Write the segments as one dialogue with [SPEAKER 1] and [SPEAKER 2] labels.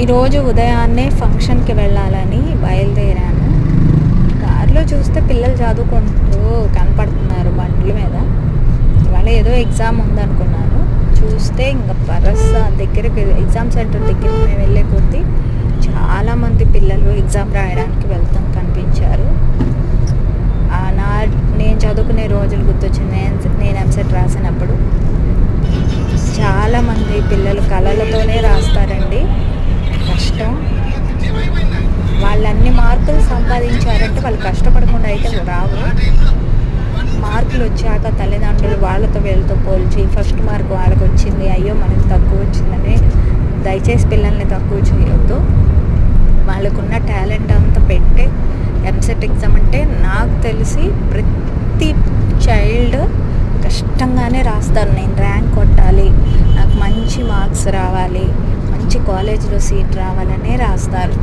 [SPEAKER 1] ఈరోజు ఉదయాన్నే ఫంక్షన్కి వెళ్ళాలని బయలుదేరాను. కారులో చూస్తే పిల్లలు చదువుకుంటూ కనపడుతున్నారు బండ్ల మీద. ఇవాళ ఏదో ఎగ్జామ్ ఉందనుకున్నాను. చూస్తే ఇంకా పరస దగ్గరికి ఎగ్జామ్ సెంటర్ దగ్గరికి మేము వెళ్ళే కొద్దీ చాలామంది పిల్లలు ఎగ్జామ్ రాయడానికి వెళ్తాం కనిపించారు. నేను చదువుకునే రోజులు గుర్తొచ్చింది. నేను ఎంసెట్ రాసినప్పుడు చాలామంది పిల్లలు కళలతోనే రాస్తారండి. కష్టం. వాళ్ళన్ని మార్కులు సంపాదించారంటే వాళ్ళు కష్టపడకుండా అయితే రావు. మార్కులు వచ్చాక తల్లిదండ్రులు వాళ్ళతో వీళ్ళతో పోల్చి ఫస్ట్ మార్క్ వాళ్ళకి వచ్చింది, అయ్యో మనకి తక్కువ వచ్చిందని దయచేసి పిల్లల్ని తక్కువ చేయొద్దు. వాళ్ళకున్న టాలెంట్ అంతా పెట్టి ఎంసెట్ ఎగ్జామ్ అంటే నాకు తెలిసి ప్రతి చైల్డ్ కష్టంగానే రాస్తారు. నేను ర్యాంక్ కొట్టాలి, నాకు మంచి మార్క్స్ రావాలి, మంచి కాలేజీలో సీట్ రావాలనే రాస్తారు.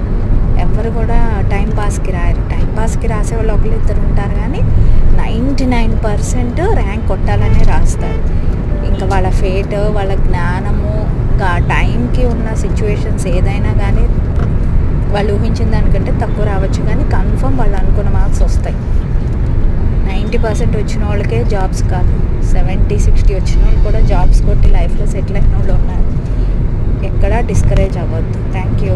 [SPEAKER 1] ఎవరు కూడా టైంపాస్కి రాయరు. టైంపాస్కి రాసేవాళ్ళు ఒకళ్ళు ఇద్దరు ఉంటారు, కానీ 99% ర్యాంక్ కొట్టాలనే రాస్తారు. ఇంకా వాళ్ళ ఫేట్, వాళ్ళ జ్ఞానము, ఇంకా టైంకి ఉన్న సిచ్యువేషన్స్ ఏదైనా కానీ వాళ్ళు ఊహించిన దానికంటే తక్కువ రావచ్చు, కానీ కన్ఫర్మ్ వాళ్ళు అనుకున్న మార్క్స్ వస్తాయి. 90% వచ్చిన వాళ్ళకే జాబ్స్ కాదు, 70-60 వచ్చిన వాళ్ళు కూడా జాబ్స్ కొట్టి లైఫ్లో సెటిల్ అయిన వాళ్ళు ఉన్నారు. ఎక్కడా డిస్కరేజ్ అవ్వద్దు. Thank you.